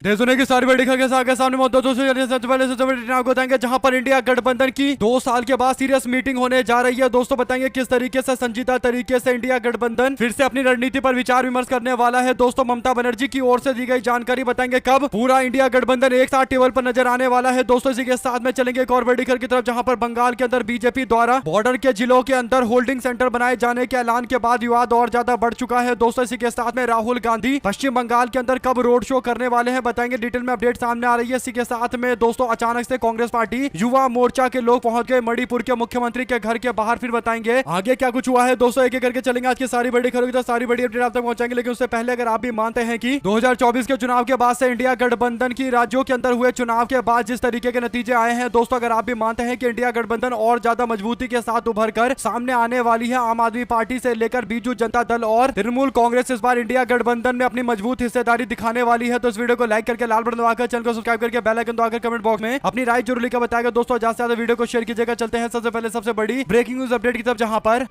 देश दुनिया की सारी बड़ी खबरें के सामने मौजूद दोस्तों सबसे पहले सबसे बड़ी खबर आपको बताएंगे जहां पर इंडिया गठबंधन की 2 साल के बाद सीरियस मीटिंग होने जा रही है। दोस्तों बताएंगे किस तरीके से संजीदा तरीके से इंडिया गठबंधन फिर से अपनी रणनीति पर विचार विमर्श करने वाला है। दोस्तों ममता बनर्जी की ओर से दी गई जानकारी बताएंगे कब पूरा इंडिया गठबंधन एक साथ टेबल पर नजर आने वाला है। दोस्तों इसी के साथ में चलेंगे एक और बड़ी खबर की तरफ जहां पर बंगाल के अंदर बीजेपी द्वारा बॉर्डर के जिलों के अंदर होल्डिंग सेंटर बनाए जाने के ऐलान के बाद विवाद और ज्यादा बढ़ चुका है। दोस्तों इसी के साथ में राहुल गांधी पश्चिम बंगाल के अंदर कब रोड शो करने वाले हैं बताएंगे डिटेल में अपडेट सामने आ रही है। इसी के साथ में दोस्तों अचानक से कांग्रेस पार्टी युवा मोर्चा के लोग पहुंच गए मणिपुर के मुख्यमंत्री के घर के बाहर। फिर बताएंगे आगे क्या कुछ हुआ है। दोस्तों एक एक करके चलेंगे आज की सारी बड़ी खबरों की तो सारी बड़ी अपडेट आप तक पहुंचाएंगे। लेकिन उससे पहले अगर आप भी मानते हैं कि 2024 के चुनाव के बाद से इंडिया गठबंधन की राज्यों के अंदर हुए चुनाव के बाद जिस तरीके के नतीजे आए हैं, दोस्तों अगर आप भी मानते हैं कि इंडिया गठबंधन और ज्यादा मजबूती के साथ उभर कर सामने आने वाली है, आम आदमी पार्टी से लेकर बीजू जनता दल और तृणमूल कांग्रेस इस बार इंडिया गठबंधन में अपनी मजबूत हिस्सेदारी दिखाने वाली है, तो इस वीडियो को लाइक करके लाल बटन दबाकर चैनल को सब्सक्राइब करके बेल आइकन दबाकर कमेंट बॉक्स में अपनी राय जरूर लिखकर बताएगा। दोस्तों ज्यादा से ज्यादा वीडियो को शेयर कीजिएगा। चलते हैं सबसे पहले सबसे बड़ी ब्रेकिंग न्यूज अपडेट की तरफ जहां पर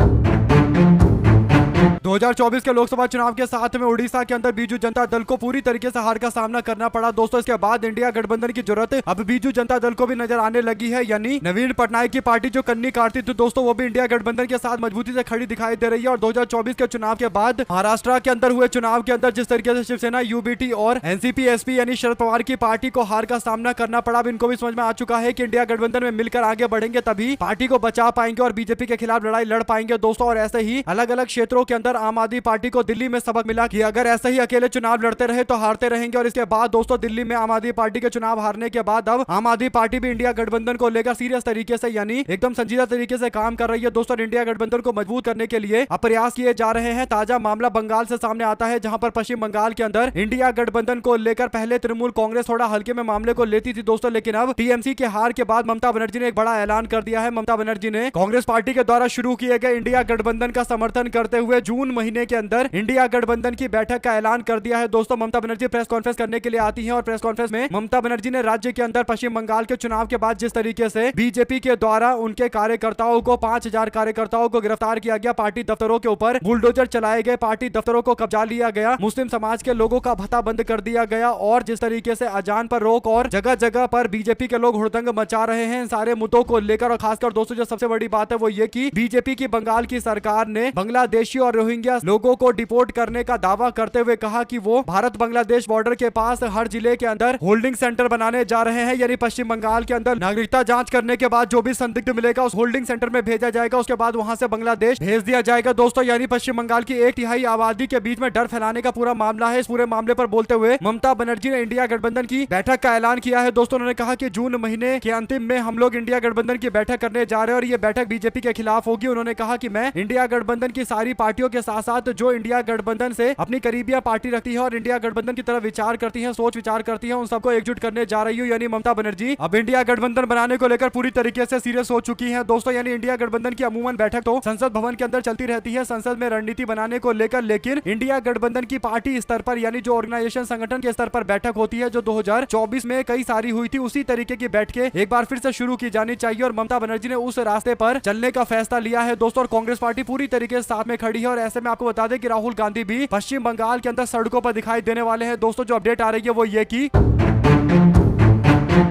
2024 के लोकसभा चुनाव के साथ में उड़ीसा के अंदर बीजू जनता दल को पूरी तरीके से हार का सामना करना पड़ा। दोस्तों इसके बाद इंडिया गठबंधन की जरूरत अब बीजू जनता दल को भी नजर आने लगी है, यानी नवीन पटनायक की पार्टी जो कन्नी काटती थी दोस्तों वो भी इंडिया गठबंधन के साथ मजबूती से खड़ी दिखाई दे रही है। और 2024 के चुनाव के बाद महाराष्ट्र के अंदर हुए चुनाव के अंदर जिस तरीके से शिवसेना, यूबीटी और एनसीपी एसपी यानी शरद पवार की पार्टी को हार का सामना करना पड़ा, अब इनको भी समझ में आ चुका है कि इंडिया गठबंधन में मिलकर आगे बढ़ेंगे तभी पार्टी को बचा पाएंगे और बीजेपी के खिलाफ लड़ाई लड़ पाएंगे। दोस्तों और ऐसे ही अलग अलग क्षेत्रों के अंदर आम आदमी पार्टी को दिल्ली में सबक मिला कि अगर ऐसे ही अकेले चुनाव लड़ते रहे तो हारते रहेंगे। और इसके बाद दोस्तों दिल्ली में आम आदमी पार्टी के चुनाव हारने के बाद अब आम आदमी पार्टी भी इंडिया गठबंधन को लेकर सीरियस तरीके से यानी एकदम संजीदा तरीके से काम कर रही है। दोस्तों इंडिया गठबंधन को मजबूत करने के लिए अब प्रयास किए जा रहे हैं। ताजा मामला बंगाल से सामने आता है जहां पर पश्चिम बंगाल के अंदर इंडिया गठबंधन को लेकर पहले तृणमूल कांग्रेस थोड़ा हल्के में मामले को लेती थी दोस्तों, लेकिन अब टीएमसी के हार के बाद ममता बनर्जी ने एक बड़ा ऐलान कर दिया है। ममता बनर्जी ने कांग्रेस पार्टी के द्वारा शुरू किए गए इंडिया गठबंधन का समर्थन करते हुए जून महीने के अंदर इंडिया गठबंधन की बैठक का ऐलान कर दिया है। दोस्तों ममता बनर्जी प्रेस कॉन्फ्रेंस करने के लिए आती हैं और प्रेस कॉन्फ्रेंस में ममता बनर्जी ने राज्य के अंदर पश्चिम बंगाल के चुनाव के बाद जिस तरीके से बीजेपी के द्वारा उनके कार्यकर्ताओं को 5000 कार्यकर्ताओं को गिरफ्तार किया गया, पार्टी दफ्तरों के ऊपर बुलडोजर चलाए गए, पार्टी दफ्तरों को कब्जा लिया गया, मुस्लिम समाज के लोगों का भत्ता बंद कर दिया गया और जिस तरीके से अजान पर रोक और जगह जगह पर बीजेपी के लोग हुड़दंग मचा रहे हैं, सारे मुद्दों को लेकर और खासकर दोस्तों जो सबसे बड़ी बात है वो ये कि बीजेपी की बंगाल की सरकार ने बांग्लादेशी और रोहिंग्या लोगों को डिपोर्ट करने का दावा करते हुए कहा कि वो भारत बांग्लादेश बॉर्डर के पास हर जिले के अंदर होल्डिंग सेंटर बनाने जा रहे हैं, यानी पश्चिम बंगाल के अंदर नागरिकता जांच करने के बाद जो भी संदिग्ध मिलेगा उस होल्डिंग सेंटर में भेजा जाएगा, उसके बाद वहां से बांग्लादेश भेज दिया जाएगा। दोस्तों यानी पश्चिम बंगाल की 1/3 आबादी के बीच में डर फैलाने का पूरा मामला है। इस पूरे मामले पर बोलते हुए ममता बनर्जी ने इंडिया गठबंधन की बैठक का ऐलान किया है। दोस्तों उन्होंने कहा कि जून महीने के अंतिम में हम लोग इंडिया गठबंधन की बैठक करने जा रहे हैं और ये बैठक बीजेपी के खिलाफ होगी। उन्होंने कहा कि मैं इंडिया गठबंधन की सारी पार्टियों के साथ साथ जो इंडिया गठबंधन से अपनी करीबिया पार्टी रखती है और इंडिया गठबंधन की तरफ विचार करती है, सोच विचार करती है, उन सबको एकजुट करने जा रही हूं। यानी ममता बनर्जी अब इंडिया गठबंधन बनाने को लेकर पूरी तरीके से सीरियस हो चुकी है। दोस्तों यानी इंडिया गठबंधन की अमूमन बैठक तो संसद भवन के अंदर चलती रहती है संसद में रणनीति बनाने को लेकर, लेकिन इंडिया गठबंधन की पार्टी स्तर पर यानी जो ऑर्गेनाइजेशन संगठन के स्तर पर बैठक होती है जो 2024 में कई सारी हुई थी, उसी तरीके की बैठकें एक बार फिर से शुरू की जानी चाहिए और ममता बनर्जी ने उस रास्ते पर चलने का फैसला लिया है। दोस्तों और कांग्रेस पार्टी पूरी तरीके से साथ में खड़ी है और ऐसे में आपको बता दें कि राहुल गांधी भी पश्चिम बंगाल के अंदर सड़कों पर दिखाई देने वाले हैं। दोस्तों जो अपडेट आ रही है वो ये कि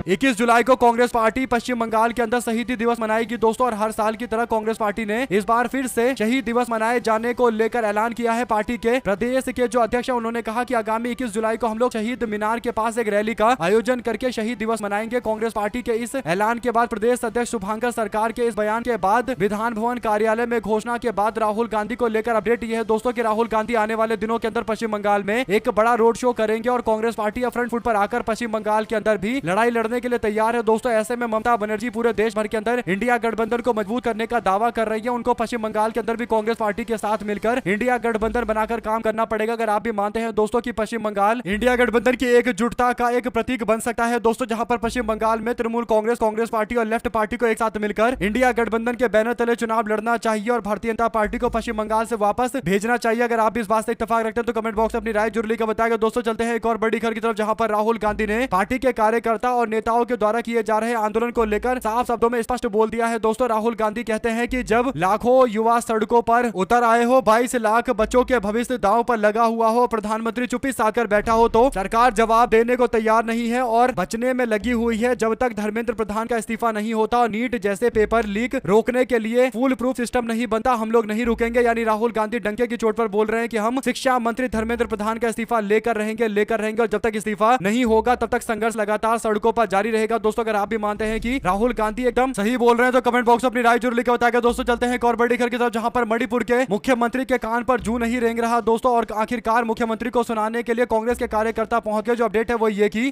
21 जुलाई को कांग्रेस पार्टी पश्चिम बंगाल के अंदर शहीदी दिवस मनाएगी। दोस्तों और हर साल की तरह कांग्रेस पार्टी ने इस बार फिर से शहीद दिवस मनाए जाने को लेकर ऐलान किया है। पार्टी के प्रदेश के जो अध्यक्ष हैं उन्होंने कहा कि आगामी 21 जुलाई को हम लोग शहीद मीनार के पास एक रैली का आयोजन करके शहीद दिवस मनाएंगे। कांग्रेस पार्टी के इस ऐलान के बाद प्रदेश अध्यक्ष शुभांकर सरकार के इस बयान के बाद विधान भवन कार्यालय में घोषणा के बाद राहुल गांधी को लेकर अपडेट ये है दोस्तों कि राहुल गांधी आने वाले दिनों के अंदर पश्चिम बंगाल में एक बड़ा रोड शो करेंगे और कांग्रेस पार्टी अब फ्रंट फुट पर आकर पश्चिम बंगाल के अंदर भी लड़ाई लड़ने के लिए तैयार है। दोस्तों ऐसे में ममता बनर्जी पूरे देश भर के अंदर इंडिया गठबंधन को मजबूत करने का दावा कर रही है। उनको पश्चिम बंगाल के अंदर भी कांग्रेस पार्टी के साथ मिलकर इंडिया गठबंधन बनाकर काम करना पड़ेगा। अगर आप भी मानते हैं दोस्तों कि पश्चिम बंगाल इंडिया गठबंधन की एकजुटता का एक प्रतीक बन सकता है दोस्तों, जहां पर पश्चिम बंगाल में तृणमूल कांग्रेस, कांग्रेस पार्टी और लेफ्ट पार्टी को एक साथ मिलकर इंडिया गठबंधन के बैनर तले चुनाव लड़ना चाहिए और भारतीय जनता पार्टी को पश्चिम बंगाल से वापस भेजना चाहिए। अगर आप इस बात से इत्तेफाक रखते हैं तो कमेंट बॉक्स में अपनी राय जरूर लिखकर बताएगा। दोस्तों चलते हैं एक और बड़ी खबर की तरफ जहां पर राहुल गांधी ने पार्टी के कार्यकर्ता और नेताओं के द्वारा किए जा रहे आंदोलन को लेकर साफ शब्दों में स्पष्ट बोल दिया है। दोस्तों राहुल गांधी कहते हैं कि जब लाखों युवा सड़कों पर उतर आए हो, 22 लाख बच्चों के भविष्य दांव पर लगा हुआ हो, प्रधानमंत्री चुप्पी साधकर बैठा हो, तो सरकार जवाब देने को तैयार नहीं है और बचने में लगी हुई है। जब तक धर्मेंद्र प्रधान का इस्तीफा नहीं होता और नीट जैसे पेपर लीक रोकने के लिए फुल प्रूफ सिस्टम नहीं बनता, हम लोग नहीं रुकेंगे। यानी राहुल गांधी डंके की चोट पर बोल रहे हैं कि हम शिक्षा मंत्री धर्मेंद्र प्रधान का इस्तीफा लेकर रहेंगे और जब तक इस्तीफा नहीं होगा तब तक संघर्ष लगातार सड़कों पर जारी रहेगा। दोस्तों अगर आप भी मानते हैं कि राहुल गांधी एकदम सही बोल रहे हैं तो कमेंट बॉक्स में अपनी राय जरूर लिखकर बताएगा। दोस्तों चलते हैं एक और बड़ी खबर की तरफ, जहां पर मणिपुर के मुख्यमंत्री के कान पर जू नहीं रेंग रहा दोस्तों, और आखिरकार मुख्यमंत्री को सुनाने के लिए कांग्रेस के कार्यकर्ता पहुंच गए। जो अपडेट है वो ये की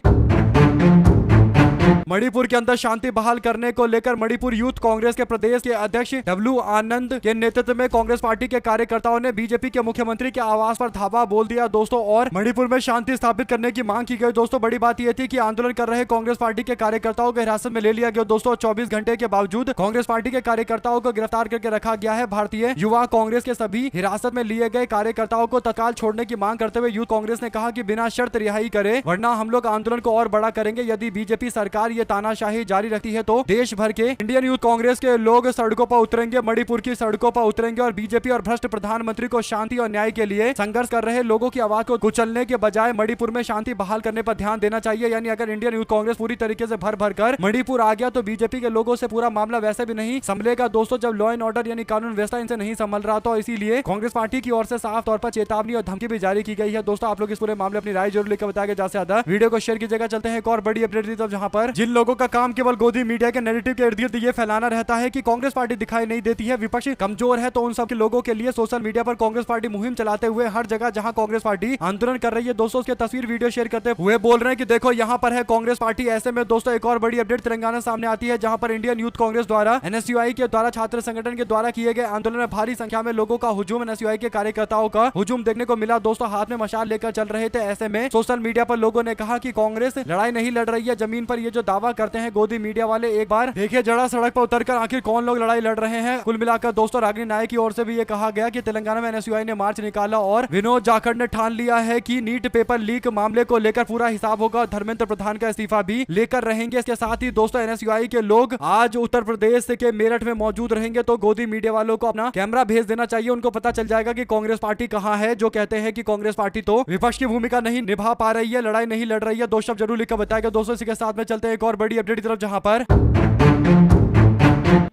मणिपुर के अंदर शांति बहाल करने को लेकर मणिपुर यूथ कांग्रेस के प्रदेश के अध्यक्ष डब्ल्यू आनंद के नेतृत्व में कांग्रेस पार्टी के कार्यकर्ताओं ने बीजेपी के मुख्यमंत्री के आवास पर धावा बोल दिया दोस्तों, और मणिपुर में शांति स्थापित करने की मांग की गई। दोस्तों बड़ी बात यह थी कि आंदोलन कर रहे कांग्रेस पार्टी के कार्यकर्ताओं को हिरासत में ले लिया गया दोस्तों। 24 घंटे के बावजूद कांग्रेस पार्टी के कार्यकर्ताओं को गिरफ्तार करके रखा गया है। भारतीय युवा कांग्रेस के सभी हिरासत में लिए गए कार्यकर्ताओं को तत्काल छोड़ने की मांग करते हुए यूथ कांग्रेस ने कहा कि बिना शर्त रिहाई करे, वरना हम लोग आंदोलन को और बड़ा करेंगे। यदि बीजेपी सरकार ये तानाशाही जारी रखती है तो देश भर के इंडियन यूथ कांग्रेस के लोग सड़कों पर उतरेंगे, मणिपुर की सड़कों पर उतरेंगे और बीजेपी और भ्रष्ट प्रधानमंत्री को शांति और न्याय के लिए संघर्ष कर रहे लोगों की आवाज को कुचलने के बजाय मणिपुर में शांति बहाल करने पर ध्यान देना चाहिए। यानी अगर इंडियन यूथ कांग्रेस पूरी तरीके से भर कर मणिपुर आ गया तो बीजेपी के लोगों से पूरा मामला वैसे भी नहीं संभलेगा दोस्तों, जब लॉ एंड ऑर्डर यानी कानून व्यवस्था इनसे नहीं संभल रहा। तो इसीलिए कांग्रेस पार्टी की ओर से साफ तौर पर चेतावनी और धमकी भी जारी की गई है। दोस्तों आप लोग इस पूरे मामले अपनी राय जरूर लिखकर बताएगा, ज्यादा से ज्यादा वीडियो को शेयर कीजिएगा। चलते हैं एक और बड़ी अपडेट की तरफ, जहां पर जिन लोगों का काम केवल गोदी मीडिया के नैरेटिव के इर्द गिर्द ये फैलाना रहता है कि कांग्रेस पार्टी दिखाई नहीं देती है, विपक्ष कमजोर है, तो उन सब के लोगों के लिए सोशल मीडिया पर कांग्रेस पार्टी मुहिम चलाते हुए हर जगह जहां कांग्रेस पार्टी आंदोलन कर रही है दोस्तों उसके तस्वीर वीडियो शेयर करते हुए बोल रहे हैं कि देखो यहाँ पर है कांग्रेस पार्टी। ऐसे में दोस्तों एक और बड़ी अपडेट तेलंगाना सामने आती है, जहां पर इंडियन यूथ कांग्रेस द्वारा एनएसयूआई के द्वारा छात्र संगठन के द्वारा किए गए आंदोलन में भारी संख्या में लोगों का हुजूम, एनएसयूआई के कार्यकर्ताओं का हुजूम देखने को मिला दोस्तों। हाथ में मशाल लेकर चल रहे थे। ऐसे में सोशल मीडिया पर लोगों ने कहा कि कांग्रेस लड़ाई नहीं लड़ रही है जमीन पर, ये जो दावा करते हैं गोदी मीडिया वाले, एक बार देखिए जरा सड़क पर उतरकर आखिर कौन लोग लड़ाई लड़ रहे हैं। कुल मिलाकर दोस्तों रागिनी नायक की ओर से भी ये कहा गया कि तेलंगाना में एनएसयूआई ने मार्च निकाला और विनोद जाखड़ ने ठान लिया है कि नीट पेपर लीक मामले को लेकर पूरा हिसाब होगा, धर्मेंद्र प्रधान का इस्तीफा भी लेकर रहेंगे। इसके साथ ही दोस्तों एनएसयूआई के लोग आज उत्तर प्रदेश के मेरठ में मौजूद रहेंगे, तो गोदी मीडिया वालों को अपना कैमरा भेज देना चाहिए, उनको पता चल जाएगा कि कांग्रेस पार्टी कहां है। जो कहते हैं कि कांग्रेस पार्टी तो विपक्ष की भूमिका नहीं निभा पा रही है, लड़ाई नहीं लड़ रही है, दो शब्द जरूर लिखकर बताएगा दोस्तों। इसी के साथ में चलते हैं एक और बड़ी अपडेट की तरफ, जहां पर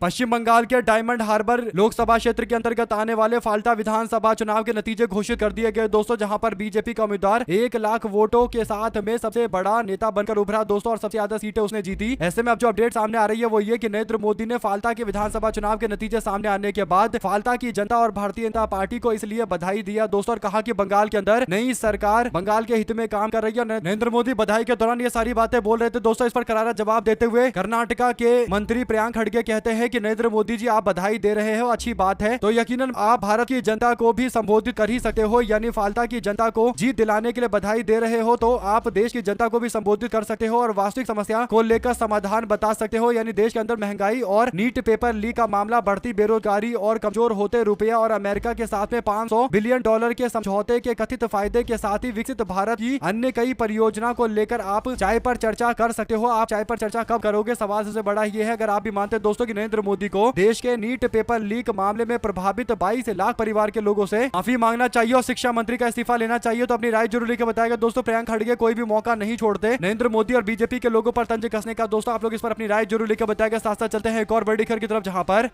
पश्चिम बंगाल के डायमंड हार्बर लोकसभा क्षेत्र के अंतर्गत आने वाले फाल्टा विधानसभा चुनाव के नतीजे घोषित कर दिए गए दोस्तों, जहां पर बीजेपी का उम्मीदवार 1 लाख वोटों के साथ में सबसे बड़ा नेता बनकर उभरा दोस्तों, और सबसे ज्यादा सीटें उसने जीती। ऐसे में अब जो अपडेट सामने आ रही है वो ये कि नरेंद्र मोदी ने फाल्टा के विधानसभा चुनाव के नतीजे सामने आने के बाद फाल्टा की जनता और भारतीय जनता पार्टी को इसलिए बधाई दिया दोस्तों, और कहा कि बंगाल के अंदर नई सरकार बंगाल के हित में काम कर रही है। नरेंद्र मोदी बधाई के दौरान ये सारी बातें बोल रहे थे दोस्तों। इस पर करारा जवाब देते हुए कर्नाटका के मंत्री प्रियांक खड़गे कहते हैं कि नरेंद्र मोदी जी आप बधाई दे रहे हो, अच्छी बात है, तो यकीनन आप भारत की जनता को भी संबोधित कर ही सकते हो, यानी फाल्टा की जनता को जीत दिलाने के लिए बधाई दे रहे हो, तो आप देश की जनता को भी संबोधित कर सकते हो और वास्तविक समस्या को लेकर समाधान बता सकते हो। यानी देश के अंदर महंगाई और नीट पेपर लीक का मामला, बढ़ती बेरोजगारी और कमजोर होते रुपया और अमेरिका के साथ में $500 बिलियन के समझौते के कथित फायदे के साथ ही विकसित भारत की अन्य कई परियोजना को लेकर आप चाय पर चर्चा कर सकते हो। आप चाय पर चर्चा कब करोगे, सवाल सबसे बड़ा ये है। अगर आप भी मानते हैं दोस्तों कि नरेंद्र मोदी को देश के नीट पेपर लीक मामले में प्रभावित 22 लाख परिवार के लोगों से माफी मांगना चाहिए और शिक्षा मंत्री का इस्तीफा लेना चाहिए, तो अपनी राय जरूर लिखकर बताएगा दोस्तों। प्रियांक खड़गे कोई भी मौका नहीं छोड़ते नरेंद्र मोदी और बीजेपी के लोगों पर तंज कसने का दोस्तों। आप लोग इस पर अपनी राय जरूर लिखकर बताएगा। साथ साथ चलते हैं एक और बड़ी खबर की तरफ, जहां पर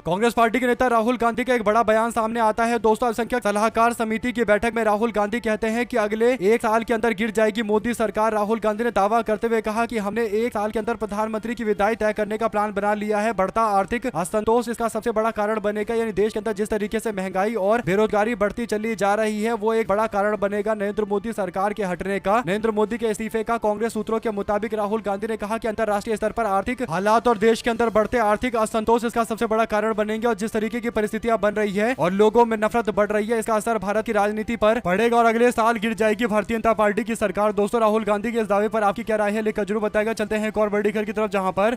कांग्रेस पार्टी के नेता राहुल गांधी का एक बड़ा बयान सामने आता है दोस्तों। अल्पसंख्यक सलाहकार समिति की बैठक में राहुल गांधी कहते हैं कि अगले 1 साल के अंदर गिर जाएगी मोदी सरकार। राहुल गांधी ने दावा करते हुए कहा कि हमने 1 साल के अंदर प्रधानमंत्री की विदाई तय करने का प्लान बना लिया है। बढ़ता आर्थिक असंतोष इसका सबसे बड़ा कारण बनेगा, यानी देश के अंदर जिस तरीके से महंगाई और बेरोजगारी बढ़ती चली जा रही है वो एक बड़ा कारण बनेगा नरेंद्र मोदी सरकार के हटने का, नरेंद्र मोदी के इस्तीफे का। कांग्रेस सूत्रों के मुताबिक राहुल गांधी ने कहा कि अंतर्राष्ट्रीय स्तर पर आर्थिक हालात और देश के अंदर बढ़ते आर्थिक असंतोष इसका सबसे बड़ा कारण बनेंगे, और जिस तरीके की परिस्थितियां बन रही है और लोगों में नफरत बढ़ रही है इसका असर भारत की राजनीति पर पड़ेगा और अगले साल गिर जाएगी भारतीय जनता पार्टी की सरकार। दोस्तों राहुल गांधी के इस दावे पर आपकी क्या राय है, लिखकर जरूर बताएगा। चलते हैं एक और बड़ी खबर की तरफ, जहां पर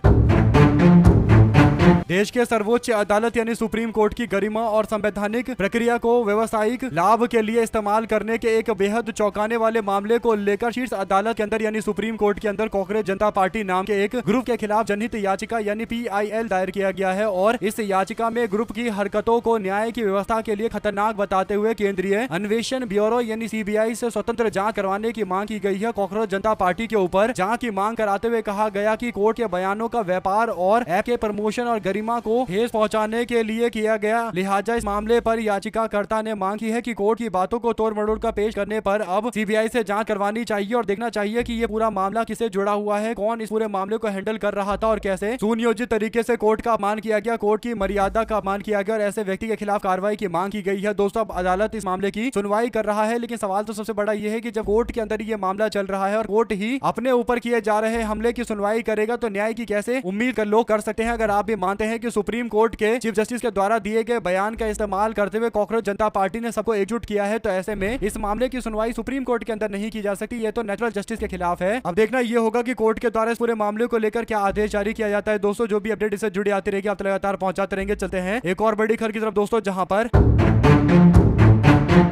देश के सर्वोच्च अदालत यानी सुप्रीम कोर्ट की गरिमा और संवैधानिक प्रक्रिया को व्यवसायिक लाभ के लिए इस्तेमाल करने के एक बेहद चौंकाने वाले मामले को लेकर शीर्ष अदालत के अंदर यानी सुप्रीम कोर्ट के अंदर कांग्रेस जनता पार्टी नाम के एक ग्रुप के खिलाफ जनहित याचिका यानी PIL दायर किया गया है और इस याचिका में ग्रुप की हरकतों को न्याय की व्यवस्था के लिए खतरनाक बताते हुए केंद्रीय अन्वेषण ब्यूरो यानी CBI से स्वतंत्र जांच करवाने की मांग की गई है। कांग्रेस जनता पार्टी के ऊपर जांच की मांग कराते हुए कहा गया कि कोर्ट के बयानों का व्यापार और ऐप के प्रमोशन और गरिमा को ठेस पहुंचाने के लिए किया गया। लिहाजा इस मामले पर याचिकाकर्ता ने मांग की है कि कोर्ट की बातों को तोड़ मरोड़ कर पेश करने पर अब CBI से जांच करवानी चाहिए और देखना चाहिए कि ये पूरा मामला किससे जुड़ा हुआ है, कौन इस पूरे मामले को हैंडल कर रहा था और कैसे सुनियोजित तरीके से कोर्ट का अपमान किया गया, कोर्ट की मर्यादा का अपमान किया गया और ऐसे व्यक्ति के खिलाफ कार्रवाई की मांग की गई है। दोस्तों अब अदालत इस मामले की सुनवाई कर रहा है, लेकिन सवाल तो सबसे बड़ा ये है कि जब कोर्ट के अंदर ये मामला चल रहा है और कोर्ट ही अपने ऊपर किए जा रहे हमले की सुनवाई करेगा तो न्याय की कैसे उम्मीद लोग कर सकते हैं। अगर आप भी मानते हैं कि सुप्रीम कोर्ट के चीफ जस्टिस के द्वारा दिए गए बयान का इस्तेमाल करते हुए कांग्रेस जनता पार्टी ने सबको एकजुट किया है, तो ऐसे में इस मामले की सुनवाई सुप्रीम कोर्ट के अंदर नहीं की जा सकती। ये तो नेचुरल जस्टिस के खिलाफ है। अब देखना ये होगा कि कोर्ट के द्वारा इस पूरे मामले को लेकर क्या आदेश जारी किया जाता है। दोस्तों जो भी अपडेट इससे जुड़ी आती रहेगी आप लगातार पहुंचाते रहेंगे। चलते हैं एक और बड़ी खबर की तरफ दोस्तों, जहां पर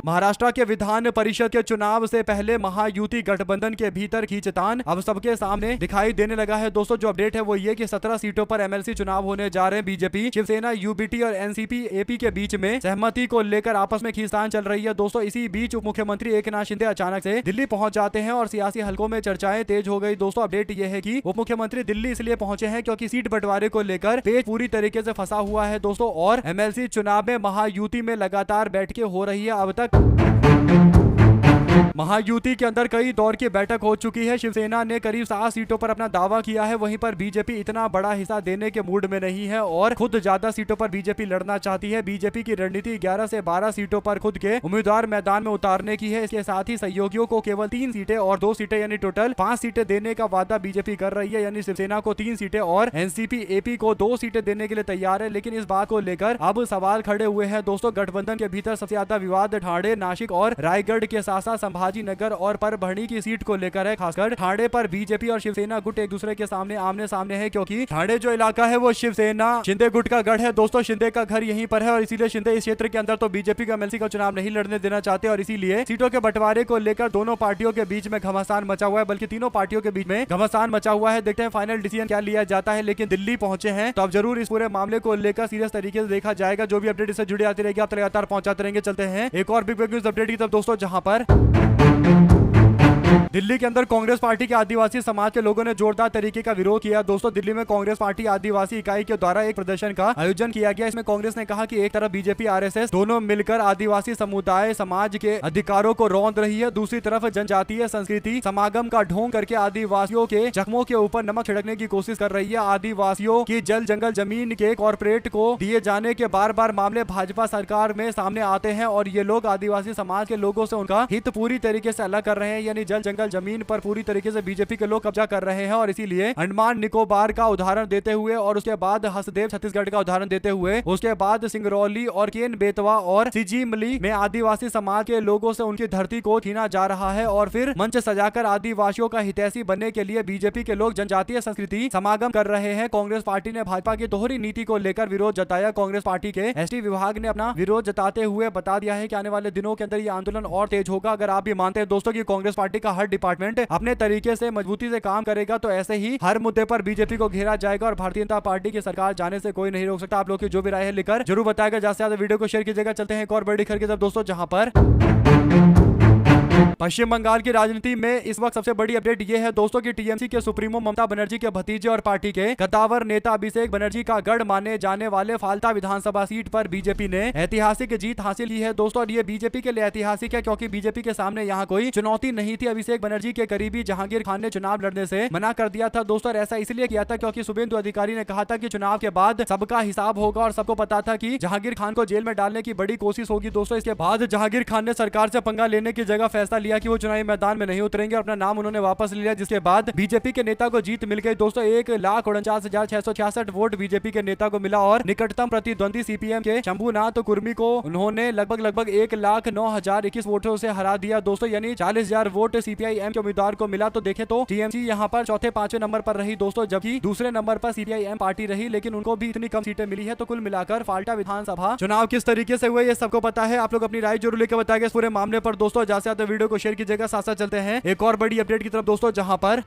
महाराष्ट्र के विधान परिषद के चुनाव से पहले महायुति गठबंधन के भीतर खींचतान अब सबके सामने दिखाई देने लगा है। दोस्तों जो अपडेट है वो ये कि 17 सीटों पर MLC चुनाव होने जा रहे हैं। बीजेपी, शिवसेना, UBT और NCP AP के बीच में सहमति को लेकर आपस में खींचतान चल रही है। दोस्तों इसी बीच उप मुख्यमंत्री एकनाथ शिंदे अचानक से दिल्ली पहुंच जाते हैं और सियासी हलकों में चर्चाएं तेज हो गई। दोस्तों अपडेट ये है कि उप मुख्यमंत्री दिल्ली इसलिए पहुंचे हैं क्योंकि सीट बंटवारे को लेकर पेच पूरी तरीके से फंसा हुआ है दोस्तों, और MLC चुनाव में महायुति में लगातार बैठकें हो रही है। अब तक महायुति के अंदर कई दौर की बैठक हो चुकी है। शिवसेना ने करीब 7 सीटों पर अपना दावा किया है, वहीं पर बीजेपी इतना बड़ा हिस्सा देने के मूड में नहीं है और खुद ज्यादा सीटों पर बीजेपी लड़ना चाहती है। बीजेपी की रणनीति 11 से 12 सीटों पर खुद के उम्मीदवार मैदान में उतारने की है। इसके साथ ही सहयोगियों को केवल 3 सीटें और 2 सीटें यानी टोटल 5 सीटें देने का वादा बीजेपी कर रही है। यानी शिवसेना को 3 सीटें और NCP AP को 2 सीटें देने के लिए तैयार है। लेकिन इस बात को लेकर अब सवाल खड़े हुए हैं दोस्तों। गठबंधन के भीतर सबसे ज्यादा विवाद ठाणे, नासिक और रायगढ़ के साथ साथ संभाजी नगर और परभणी की सीट को लेकर है। खासकर ठाणे पर बीजेपी और शिवसेना गुट एक दूसरे के सामने आमने सामने है, क्योंकि ठाणे जो इलाका है वो शिवसेना शिंदे गुट का गढ़ है दोस्तों। शिंदे का घर यहीं पर है और इसीलिए शिंदे इस क्षेत्र के अंदर तो बीजेपी का MLC का चुनाव नहीं लड़ने देना चाहते और इसीलिए सीटों के बंटवारे को लेकर दोनों पार्टियों के बीच में घमासान मचा हुआ है, बल्कि तीनों पार्टियों के बीच में घमासान मचा हुआ है। देखते हैं फाइनल डिसीजन क्या लिया जाता है। लेकिन दिल्ली पहुंचे हैं तो अब जरूर इस पूरे मामले को लेकर सीरियस तरीके से देखा जाएगा। जो भी अपडेट इससे जुड़ी आती रहेगी आप लगातार पहुंचाते रहेंगे। चलते हैं एक और बिग न्यूज अपडेट की तरफ दोस्तों, जहां पर दिल्ली के अंदर कांग्रेस पार्टी के आदिवासी समाज के लोगों ने जोरदार तरीके का विरोध किया। दोस्तों दिल्ली में कांग्रेस पार्टी आदिवासी इकाई के द्वारा एक प्रदर्शन का आयोजन किया गया। इसमें कांग्रेस ने कहा कि एक तरफ बीजेपी RSS दोनों मिलकर आदिवासी समुदाय समाज के अधिकारों को रौंद रही है, दूसरी तरफ जनजातीय संस्कृति समागम का ढोंग करके आदिवासियों के जख्मों के ऊपर नमक छिड़कने की कोशिश कर रही है। आदिवासियों की जल जंगल जमीन के कॉर्पोरेट को दिए जाने के बार बार मामले भाजपा सरकार में सामने आते हैं और ये लोग आदिवासी समाज के लोगों से उनका हित पूरी तरीके से अलग कर रहे हैं। यानी जल जंगल जमीन पर पूरी तरीके से बीजेपी के लोग कब्जा कर रहे हैं और इसीलिए अंडमान निकोबार का उदाहरण देते हुए और उसके बाद हसदेव छत्तीसगढ़ का उदाहरण देते हुए उसके बाद सिंगरौली और केन बेतवा और सिजीमली में आदिवासी समाज के लोगों से उनकी धरती को छीना जा रहा है और फिर मंच सजाकर आदिवासियों का हितैषी बनने के लिए बीजेपी के लोग जनजातीय संस्कृति समागम कर रहे हैं। कांग्रेस पार्टी ने भाजपा की दोहरी नीति को लेकर विरोध जताया। कांग्रेस पार्टी के ST विभाग ने अपना विरोध जताते हुए बता दिया है कि आने वाले दिनों के अंदर ये आंदोलन और तेज होगा। अगर आप भी मानते हैं दोस्तों कि कांग्रेस पार्टी का हर डिपार्टमेंट अपने तरीके से मजबूती से काम करेगा तो ऐसे ही हर मुद्दे पर बीजेपी को घेरा जाएगा और भारतीय जनता पार्टी की सरकार जाने से कोई नहीं रोक सकता। आप लोग की जो भी राय है लिखकर जरूर बताएगा, ज्यादा से ज्यादा वीडियो को शेयर कीजिएगा। चलते हैं एक और बड़ी खबर की तरफ दोस्तों, जहां पर पश्चिम बंगाल की राजनीति में इस वक्त सबसे बड़ी अपडेट यह है दोस्तों कि टीएमसी के सुप्रीमो ममता बनर्जी के भतीजे और पार्टी के कद्दावर नेता अभिषेक बनर्जी का गढ़ माने जाने वाले फाल्टा विधानसभा सीट पर बीजेपी ने ऐतिहासिक जीत हासिल की है दोस्तों। और ये बीजेपी के लिए ऐतिहासिक है क्योंकि बीजेपी के सामने यहाँ कोई चुनौती नहीं थी। अभिषेक बनर्जी के करीबी जहांगीर खान ने चुनाव लड़ने से मना कर दिया था दोस्तों। ऐसा इसलिए किया था क्योंकि शुभेंदु अधिकारी ने कहा था कि चुनाव के बाद सबका हिसाब होगा और सबको पता था कि जहांगीर खान को जेल में डालने की बड़ी कोशिश होगी दोस्तों। इसके बाद जहांगीर खान ने सरकार से पंगा लेने की जगह फैसला फैसला लिया कि वो चुनावी मैदान में नहीं उतरेंगे और अपना नाम उन्होंने वापस लिया, जिसके बाद बीजेपी के नेता को जीत मिल गई दोस्तों। 1,49,666 वोट बीजेपी के नेता को मिला और निकटतम प्रतिद्वंदी सीपीएम के शंभुनाथ कुर्मी को उन्होंने लगभग 1,09,021 वोटों से हरा दिया दोस्तों, यानी 40,000 वोट सीपीआई-एम के उम्मीदवार को मिला। तो देखें तो टीएमसी यहाँ पर चौथे पांचवें नंबर पर रही दोस्तों, जबकि दूसरे नंबर पर सीपीआई-एम पार्टी रही, लेकिन उनको भी इतनी कम सीटें मिली है। तो कुल मिलाकर फाल्टा विधानसभा चुनाव किस तरीके से हुए ये सबको पता है। आप लोग अपनी राय जरूर लेकर बताएंगे इस पूरे मामले पर दोस्तों। ज्यादा से ज्यादा वीडियो को शेयर कीजिएगा। साथ साथ चलते हैं एक और बड़ी अपडेट की तरफ दोस्तों, जहां पर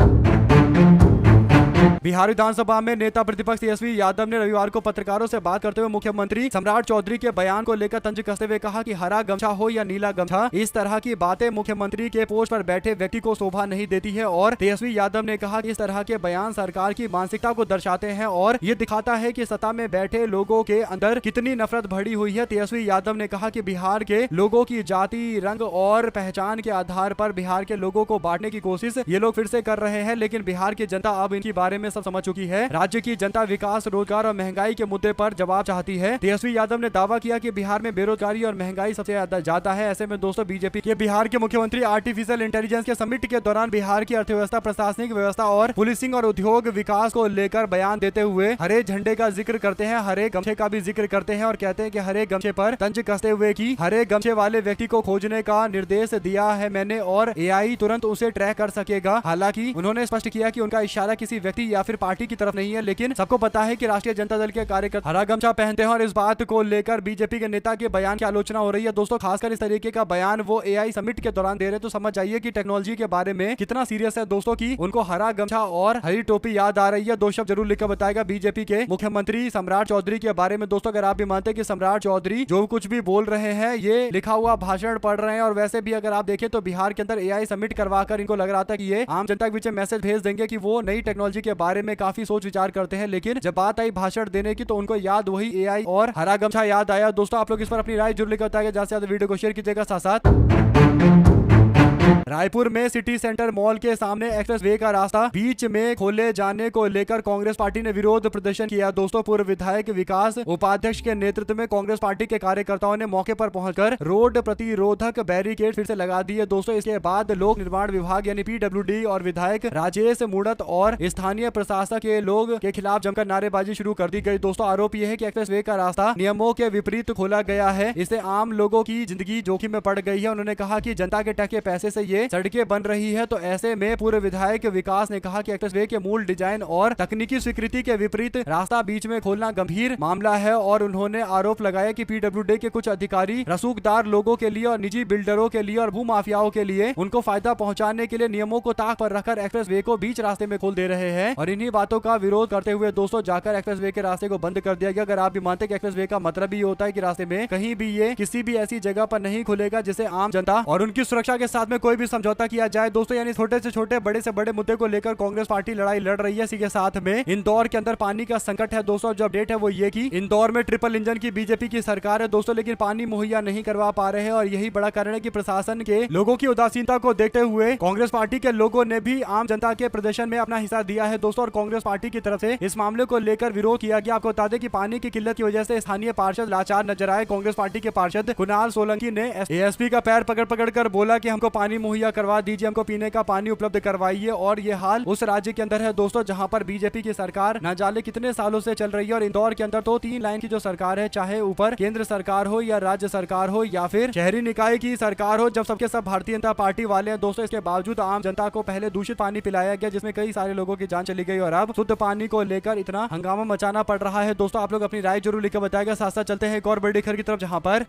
बिहार विधानसभा में नेता प्रतिपक्ष तेजस्वी यादव ने रविवार को पत्रकारों से बात करते हुए मुख्यमंत्री सम्राट चौधरी के बयान को लेकर तंज कसते हुए कहा कि हरा गमछा हो या नीला गमछा, इस तरह की बातें मुख्यमंत्री के पोस्ट पर बैठे व्यक्ति को शोभा नहीं देती है। और तेजस्वी यादव ने कहा कि इस तरह के बयान सरकार की मानसिकता को दर्शाते हैं और ये दिखाता है कि सत्ता में बैठे लोगों के अंदर कितनी नफरत भरी हुई है। तेजस्वी यादव ने कहा कि बिहार के लोगों की जाति, रंग और पहचान के आधार पर बिहार के लोगों को बांटने की कोशिश ये लोग फिर से कर रहे हैं, लेकिन बिहार की जनता अब इनके बारे में सब समझ चुकी है। राज्य की जनता विकास, रोजगार और महंगाई के मुद्दे पर जवाब चाहती है। तेजस्वी यादव ने दावा किया कि बिहार में बेरोजगारी और महंगाई सबसे ज्यादा है। ऐसे में दोस्तों बीजेपी के बिहार के मुख्यमंत्री आर्टिफिशियल इंटेलिजेंस के समिट के दौरान बिहार की अर्थव्यवस्था, प्रशासनिक व्यवस्था और पुलिसिंग और उद्योग विकास को लेकर बयान देते हुए हरे झंडे का जिक्र करते हैं, हरे गमछे का भी जिक्र करते हैं और कहते हैं कि हरे गमछे पर तंज कसते हुए कि हरे गमछे वाले व्यक्ति को खोजने का निर्देश दिया है मैंने और एआई तुरंत उसे ट्रैक कर सकेगा। हालांकि उन्होंने स्पष्ट किया कि उनका इशारा किसी व्यक्ति या फिर पार्टी की तरफ नहीं है, लेकिन सबको पता है कि राष्ट्रीय जनता दल के कार्यकर्ता हरा गमछा पहनते हैं और इस बात को लेकर बीजेपी के नेता के बयान की आलोचना हो रही है दोस्तों। खासकर इस तरीके का बयान वो एआई समिट के दौरान दे रहे, तो समझ जाइए कि टेक्नोलॉजी के बारे में कितना सीरियस है दोस्तों की उनको हरा गमछा और हरी टोपी याद आ रही है। दो शब्द जरूर लिखकर बताएगा बीजेपी के मुख्यमंत्री सम्राट चौधरी के बारे में दोस्तों। अगर आप भी मानते हैं कि सम्राट चौधरी जो कुछ भी बोल रहे हैं ये लिखा हुआ भाषण पढ़ रहे हैं, और वैसे भी अगर आप देखें तो बिहार के अंदर एआई समिट करवाकर इनको लग रहा था कि ये आम जनता के बीच मैसेज भेज देंगे कि वो नई टेक्नोलॉजी के बारे में काफी सोच विचार करते हैं, लेकिन जब बात आई भाषण देने की तो उनको याद वही एआई और हरा गमछा याद आया दोस्तों। आप लोग इस पर अपनी राय जरूर लिखकर बताएंगे। ज्यादा से ज्यादा वीडियो को शेयर कीजिएगा। साथ साथ रायपुर में सिटी सेंटर मॉल के सामने एक्सप्रेसवे का रास्ता बीच में खोले जाने को लेकर कांग्रेस पार्टी ने विरोध प्रदर्शन किया दोस्तों। पूर्व विधायक विकास उपाध्यक्ष के नेतृत्व में कांग्रेस पार्टी के कार्यकर्ताओं ने मौके पर पहुंचकर रोड प्रतिरोधक बैरिकेड फिर से लगा दिए दोस्तों। इसके बाद लोक निर्माण विभाग यानी पीडब्ल्यूडी और विधायक राजेश मूणत और स्थानीय प्रशासक के लोग के खिलाफ जमकर नारेबाजी शुरू कर दी गई दोस्तों। आरोप यह है कि एक्सप्रेसवे का रास्ता नियमों के विपरीत खोला गया है, इससे आम लोगों की जिंदगी जोखिम में पड़ गई है। उन्होंने कहा कि जनता के टैक्स के पैसे से ये सड़कें बन रही है, तो ऐसे में पूर्व विधायक विकास ने कहा कि एक्सप्रेसवे के मूल डिजाइन और तकनीकी स्वीकृति के विपरीत रास्ता बीच में खोलना गंभीर मामला है। और उन्होंने आरोप लगाया कि पीडब्ल्यूडी के कुछ अधिकारी रसूखदार लोगों के लिए और निजी बिल्डरों के लिए और भूमाफियाओं के लिए उनको फायदा पहुंचाने के लिए नियमों को ताक पर रखकर एक्सप्रेसवे को बीच रास्ते में खोल दे रहे हैं। और इन्हीं बातों का विरोध करते हुए दोस्तों जाकर एक्सप्रेसवे के रास्ते को बंद कर दिया गया। अगर आप भी मानते कि एक्सप्रेसवे का मतलब ही होता है कि रास्ते में कहीं भी ये किसी भी ऐसी जगह पर नहीं खुलेगा जिसे आम जनता और उनकी सुरक्षा के साथ में कोई भी समझौता किया जाए दोस्तों। यानी छोटे से छोटे, बड़े से बड़े मुद्दे को लेकर कांग्रेस पार्टी लड़ाई लड़ रही है। इसी के साथ में इंदौर के अंदर पानी का संकट है दोस्तों। जो अपडेट है वो ये कि इंदौर में ट्रिपल इंजन की बीजेपी की सरकार है दोस्तों, लेकिन पानी मुहैया नहीं करवा पा रहे हैं और यही बड़ा कारण है कि प्रशासन के लोगों की उदासीनता को देखते हुए कांग्रेस पार्टी के लोगों ने भी आम जनता के प्रदर्शन में अपना हिस्सा दिया है दोस्तों। और कांग्रेस पार्टी की तरफ से इस मामले को लेकर विरोध किया गया। आपको बता दें कि पानी की किल्लत की वजह से स्थानीय पार्षद लाचार नजर आए। कांग्रेस पार्टी के पार्षद कुणाल सोलंकी ने एएसपी का पैर पकड़ कर बोला कि हमको पानी मुहैया करवा दीजिए, हमको पीने का पानी उपलब्ध करवाइए। और ये हाल उस राज्य के अंदर है दोस्तों जहां पर बीजेपी की सरकार न जाने कितने सालों से चल रही है। और इंदौर के अंदर तो 3 लाइन की जो सरकार है, चाहे ऊपर केंद्र सरकार हो या राज्य सरकार हो या फिर शहरी निकाय की सरकार हो, जब सबके सब भारतीय जनता पार्टी वाले हैं दोस्तों। इसके बावजूद आम जनता को पहले दूषित पानी पिलाया गया जिसमें कई सारे लोगों की जान चली गई और अब शुद्ध पानी को लेकर इतना हंगामा मचाना पड़ रहा है दोस्तों। आप लोग अपनी राय जरूर लिखकर बताएगा। साथ साथ चलते हैं एक और बड़ी खबर की तरफ जहां पर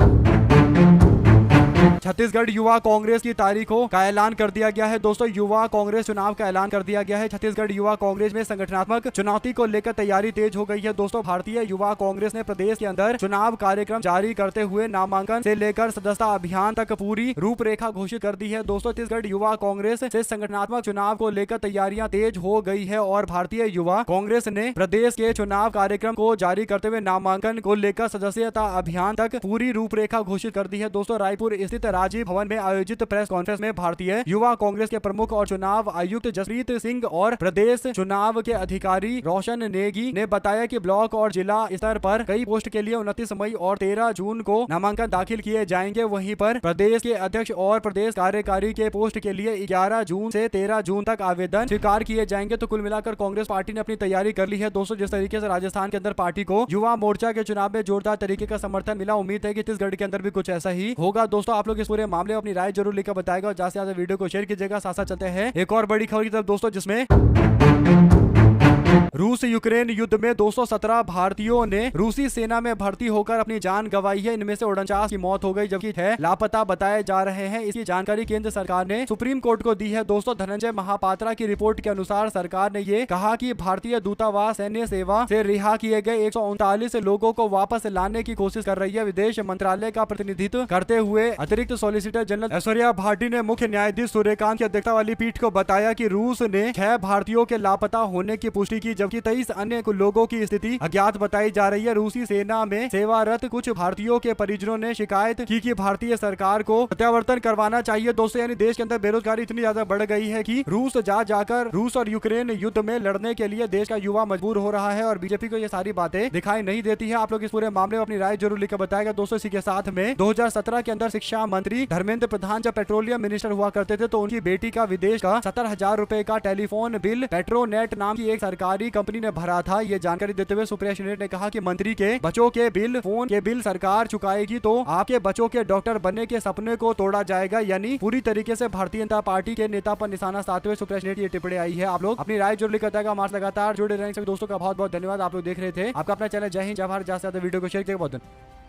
छत्तीसगढ़ युवा कांग्रेस की तारीखों का ऐलान कर दिया गया है दोस्तों। युवा कांग्रेस चुनाव का ऐलान कर दिया गया है। छत्तीसगढ़ युवा कांग्रेस में संगठनात्मक चुनौती को लेकर तैयारी तेज हो गई है दोस्तों। भारतीय युवा कांग्रेस ने प्रदेश के अंदर चुनाव कार्यक्रम जारी करते हुए नामांकन से लेकर सदस्यता अभियान तक पूरी रूपरेखा घोषित कर दी है दोस्तों। छत्तीसगढ़ युवा कांग्रेस से संगठनात्मक चुनाव को लेकर तैयारियां तेज हो गई है और भारतीय युवा कांग्रेस ने प्रदेश के चुनाव कार्यक्रम को जारी करते हुए नामांकन को लेकर सदस्यता अभियान तक पूरी रूपरेखा घोषित कर दी है दोस्तों। रायपुर स्थित स्थित राजीव भवन में आयोजित प्रेस कॉन्फ्रेंस में भारतीय युवा कांग्रेस के प्रमुख और चुनाव आयुक्त जसप्रीत सिंह और प्रदेश चुनाव के अधिकारी रोशन नेगी ने बताया कि ब्लॉक और जिला स्तर पर कई पोस्ट के लिए 29 मई और 13 जून को नामांकन दाखिल किए जाएंगे। वहीं पर प्रदेश के अध्यक्ष और प्रदेश कार्यकारी के पोस्ट के लिए 11 जून से 13 जून तक आवेदन स्वीकार किए जाएंगे। तो कुल मिलाकर कांग्रेस पार्टी ने अपनी तैयारी कर ली है। दोस्तों, जिस तरीके से राजस्थान के अंदर पार्टी को युवा मोर्चा के चुनाव में जोरदार तरीके का समर्थन मिला, उम्मीद है कि छत्तीसगढ़ के अंदर भी कुछ ऐसा ही होगा। दोस्तों, आप लोग इस पूरे मामले में अपनी राय जरूर लिखकर बताएगा और ज्यादा से ज्यादा वीडियो को शेयर कीजिएगा। साथ साथ चलते हैं एक और बड़ी खबर की तरफ दोस्तों, जिसमें रूस यूक्रेन युद्ध में 217 भारतीयों ने रूसी सेना में भर्ती होकर अपनी जान गंवाई है। इनमें से 49 की मौत हो गई, जबकि 6 लापता बताए जा रहे हैं। इसकी जानकारी केंद्र सरकार ने सुप्रीम कोर्ट को दी है। दोस्तों, धनंजय महापात्रा की रिपोर्ट के अनुसार सरकार ने ये कहा कि भारतीय दूतावास सैन्य सेवा से रिहा किए गए 139 लोगों को वापस लाने की कोशिश कर रही है। विदेश मंत्रालय का प्रतिनिधित्व करते हुए अतिरिक्त सॉलिसिटर जनरल ऐश्वर्या भाटी ने मुख्य न्यायाधीश सूर्यकांत की अध्यक्षता वाली पीठ को बताया कि रूस ने 6 भारतीयों के लापता होने की पुष्टि की, जबकि 23 अन्य लोगों की स्थिति अज्ञात बताई जा रही है। रूसी सेना में सेवारत कुछ भारतीयों के परिजनों ने शिकायत की कि भारतीय सरकार को प्रत्यावर्तन करवाना चाहिए। दोस्तों, यानी देश के अंदर बेरोजगारी इतनी ज्यादा बढ़ गई है कि रूस जाकर रूस और यूक्रेन युद्ध में लड़ने के लिए देश का युवा मजबूर हो रहा है और बीजेपी को ये सारी बातें दिखाई नहीं देती है। आप लोग इस पूरे मामले में अपनी राय जरूर लिखकर बताएगा। दोस्तों, इसी के साथ में 2017 के अंदर शिक्षा मंत्री धर्मेंद्र प्रधान जब पेट्रोलियम मिनिस्टर हुआ करते थे, तो उनकी बेटी का विदेश का 70,000 रुपए का टेलीफोन बिल पेट्रोनेट नाम की एक सरकारी कंपनी ने भरा था। ये जानकारी देते हुए सुप्रिया श्रीनेट ने कहा कि मंत्री के बच्चों के बिल, फोन के बिल सरकार चुकाएगी, तो आपके बच्चों के डॉक्टर बनने के सपने को तोड़ा जाएगा। यानी पूरी तरीके से भारतीय जनता पार्टी के नेता पर निशाना साधते हुए सुप्रिया श्रीनेट की टिप्पणी आई है। आप लोग अपनी राय जरूर लिखकर बताएगा। हमारे लगातार जुड़े रहने के दोस्तों का बहुत बहुत धन्यवाद। आप लोग देख रहे थे आपका अपना चैनल जय हिंद जय भारत। ज्यादा से ज्यादा वीडियो को शेयर किया। बहुत धन्यवाद।